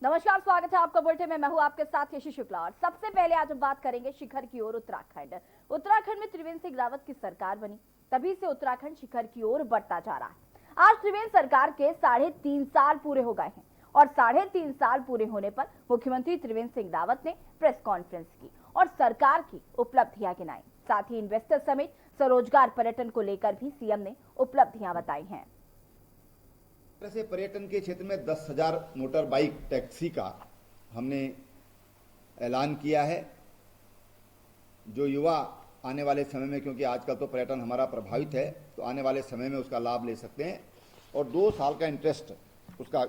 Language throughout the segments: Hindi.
नमस्कार, स्वागत है आपका बुलेटिन में। मैं हूं आपके साथ यशी शुक्ला। और सबसे पहले आज हम बात करेंगे शिखर की ओर उत्तराखंड में त्रिवेंद्र सिंह रावत की सरकार बनी, तभी से उत्तराखंड शिखर की ओर बढ़ता जा रहा है। आज त्रिवेंद्र सरकार के 3.5 साल पूरे हो गए हैं और 3.5 साल पूरे होने पर मुख्यमंत्री त्रिवेंद्र सिंह रावत ने प्रेस कॉन्फ्रेंस की और सरकार की उपलब्धियां गिनाई। साथ ही इन्वेस्टर समेत स्वरोजगार पर्यटन को लेकर भी सीएम ने उपलब्धियां बताई हैं। से पर्यटन के क्षेत्र में 10,000 मोटर बाइक टैक्सी का हमने ऐलान किया है, जो युवा आने वाले समय में, क्योंकि आजकल तो पर्यटन हमारा प्रभावित है, तो आने वाले समय में उसका लाभ ले सकते हैं और 2 साल का इंटरेस्ट उसका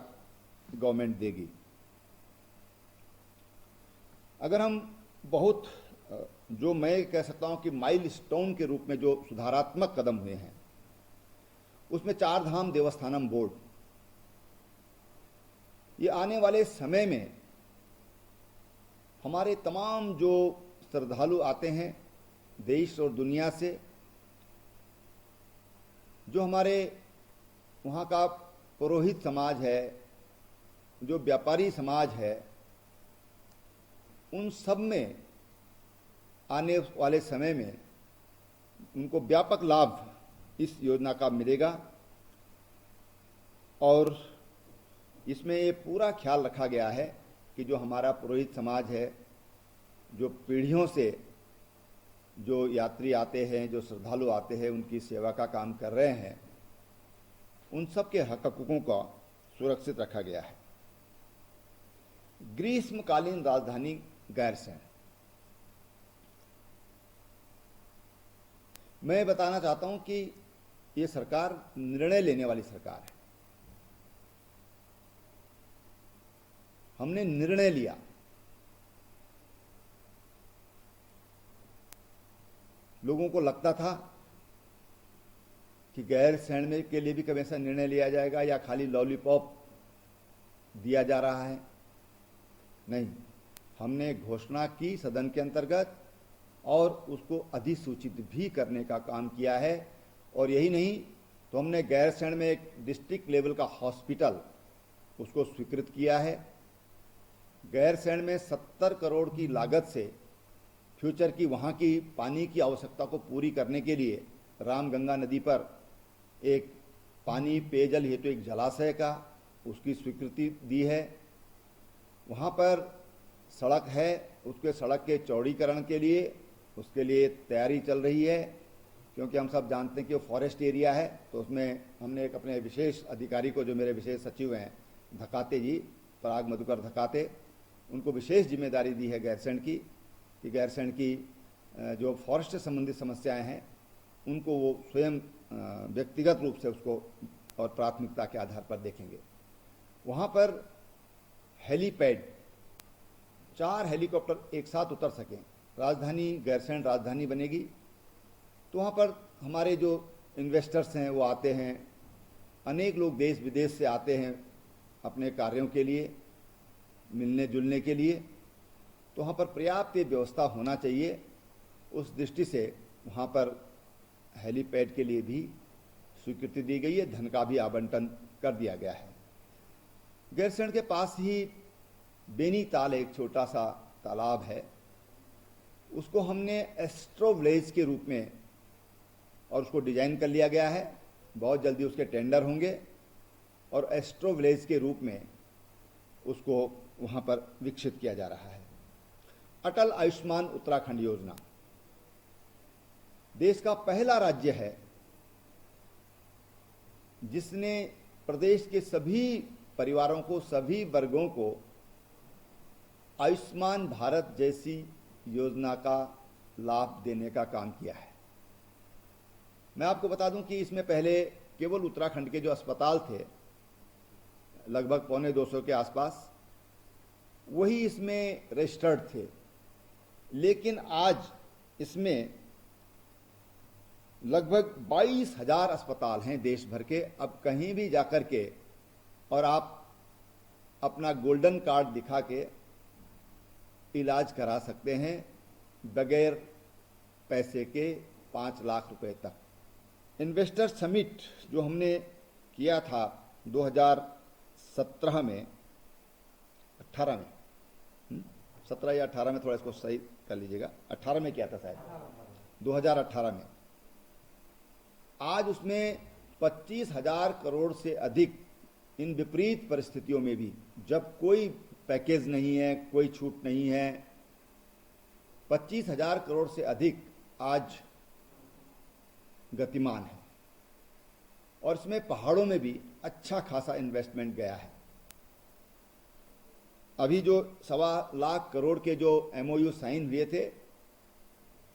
गवर्नमेंट देगी। अगर हम बहुत जो मैं कह सकता हूं कि माइलस्टोन के रूप में जो सुधारात्मक कदम हुए हैं, उसमें 4 धाम देवस्थानम बोर्ड, ये आने वाले समय में हमारे तमाम जो श्रद्धालु आते हैं देश और दुनिया से, जो हमारे वहाँ का पुरोहित समाज है, जो व्यापारी समाज है, उन सब में आने वाले समय में उनको व्यापक लाभ इस योजना का मिलेगा। और इसमें ये पूरा ख्याल रखा गया है कि जो हमारा पुरोहित समाज है, जो पीढ़ियों से जो यात्री आते हैं, जो श्रद्धालु आते हैं, उनकी सेवा का काम कर रहे हैं, उन सब के हकों का सुरक्षित रखा गया है। ग्रीष्मकालीन राजधानी गैरसैंण, मैं बताना चाहता हूं कि ये सरकार निर्णय लेने वाली सरकार है। हमने निर्णय लिया, लोगों को लगता था कि गैरसैंण में के लिए भी कभी ऐसा निर्णय लिया जाएगा या खाली लॉलीपॉप दिया जा रहा है। नहीं, हमने घोषणा की सदन के अंतर्गत और उसको अधिसूचित भी करने का काम किया है। और यही नहीं तो हमने गैरसैंण में एक डिस्ट्रिक्ट लेवल का हॉस्पिटल उसको स्वीकृत किया है। गैरसैंण में 70 करोड़ की लागत से फ्यूचर की वहाँ की पानी की आवश्यकता को पूरी करने के लिए रामगंगा नदी पर एक पानी पेयजल हेतु एक जलाशय का उसकी स्वीकृति दी है। वहाँ पर सड़क है, उसके सड़क के चौड़ीकरण के लिए उसके लिए तैयारी चल रही है, क्योंकि हम सब जानते हैं कि वो फॉरेस्ट एरिया है। तो उसमें हमने एक अपने विशेष अधिकारी को, जो मेरे विशेष सचिव हैं धकाते जी, पराग मधुकर धकाते, उनको विशेष जिम्मेदारी दी है गैरसैंण की, कि गैरसैंण की जो फॉरेस्ट से संबंधित समस्याएं हैं उनको वो स्वयं व्यक्तिगत रूप से उसको और प्राथमिकता के आधार पर देखेंगे। वहाँ पर हेलीपैड, 4 हेलीकॉप्टर एक साथ उतर सकें, राजधानी गैरसैंण राजधानी बनेगी, तो वहाँ पर हमारे जो इन्वेस्टर्स हैं वो आते हैं, अनेक लोग देश विदेश से आते हैं अपने कार्यों के लिए, मिलने जुलने के लिए, तो वहाँ पर पर्याप्त व्यवस्था होना चाहिए। उस दृष्टि से वहाँ पर हेलीपैड के लिए भी स्वीकृति दी गई है, धन का भी आवंटन कर दिया गया है। गैरसैंण के पास ही बेनीताल एक छोटा सा तालाब है, उसको हमने एस्ट्रो विलेज के रूप में और उसको डिजाइन कर लिया गया है। बहुत जल्दी उसके टेंडर होंगे और एस्ट्रो विलेज के रूप में उसको वहाँ पर विकसित किया जा रहा है। अटल आयुष्मान उत्तराखंड योजना देश का पहला राज्य है जिसने प्रदेश के सभी परिवारों को, सभी वर्गों को आयुष्मान भारत जैसी योजना का लाभ देने का काम किया है। मैं आपको बता दूं कि इसमें पहले केवल उत्तराखंड के जो अस्पताल थे, लगभग 225 के आसपास, वही इसमें रजिस्टर्ड थे। लेकिन आज इसमें लगभग 22,000 अस्पताल हैं देश भर के। अब कहीं भी जाकर के और आप अपना गोल्डन कार्ड दिखा के इलाज करा सकते हैं बगैर पैसे के 5 लाख रुपए तक। इन्वेस्टर समिट जो हमने किया था 2017 में 18 में, 17 या 18 में, थोड़ा इसको सही कर लीजिएगा, 18 में किया था शायद, 2018 में। आज उसमें 25,000 करोड़ से अधिक, इन विपरीत परिस्थितियों में भी, जब कोई पैकेज नहीं है, कोई छूट नहीं है, 25,000 करोड़ से अधिक आज गतिमान है। और इसमें पहाड़ों में भी अच्छा खासा इन्वेस्टमेंट गया है। अभी जो 1.25 लाख करोड़ के जो MOU साइन हुए थे,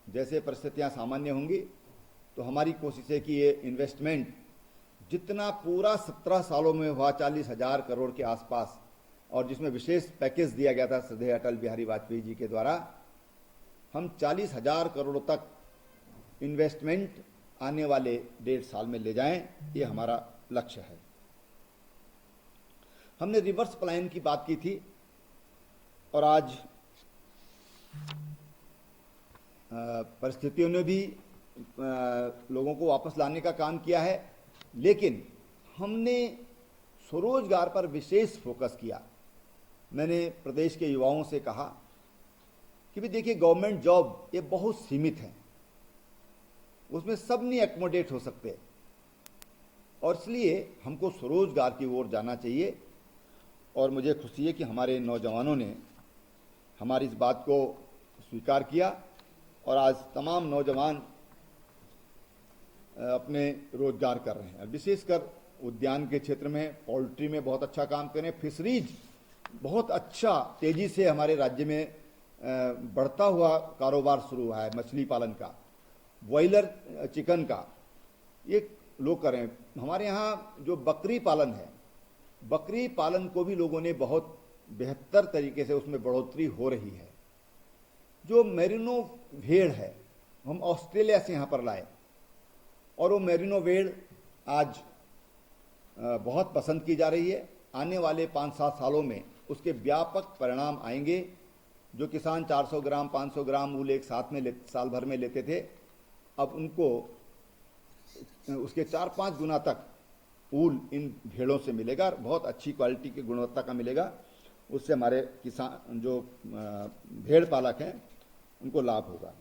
जैसे परिस्थितियां सामान्य होंगी तो हमारी कोशिश है कि ये इन्वेस्टमेंट जितना पूरा 17 सालों में हुआ 40,000 करोड़ के आसपास, और जिसमें विशेष पैकेज दिया गया था श्रद्धेय अटल बिहारी वाजपेयी जी के द्वारा, हम 40,000 करोड़ तक इन्वेस्टमेंट आने वाले 1.5 साल में ले जाएं, ये हमारा लक्ष्य है। हमने रिवर्स प्लान की बात की थी और आज परिस्थितियों ने भी लोगों को वापस लाने का काम किया है, लेकिन हमने स्वरोजगार पर विशेष फोकस किया। मैंने प्रदेश के युवाओं से कहा कि भी देखिए, गवर्नमेंट जॉब ये बहुत सीमित है, उसमें सब नहीं एकोमोडेट हो सकते, और इसलिए हमको स्वरोजगार की ओर जाना चाहिए। और मुझे खुशी है कि हमारे नौजवानों ने हमारी इस बात को स्वीकार किया और आज तमाम नौजवान अपने रोजगार कर रहे हैं। विशेषकर उद्यान के क्षेत्र में, पोल्ट्री में बहुत अच्छा काम कर रहे हैं। फिशरीज बहुत अच्छा तेजी से हमारे राज्य में बढ़ता हुआ कारोबार शुरू हुआ है, मछली पालन का, बॉयलर चिकन का, ये लोग कर रहे हैं। हमारे यहाँ जो बकरी पालन है, बकरी पालन को भी लोगों ने बहुत बेहतर तरीके से उसमें बढ़ोतरी हो रही है। जो मेरिनो भेड़ है, हम ऑस्ट्रेलिया से यहाँ पर लाए, और वो मेरिनो भेड़ आज बहुत पसंद की जा रही है। आने वाले 5-7 सालों में उसके व्यापक परिणाम आएंगे। जो किसान 400 ग्राम 500 ग्राम ऊल एक साथ में साल भर में लेते थे, अब उनको उसके 4-5 गुना तक ऊल इन भेड़ों से मिलेगा, बहुत अच्छी क्वालिटी की गुणवत्ता का मिलेगा। उससे हमारे किसान जो भेड़ पालक हैं उनको लाभ होगा।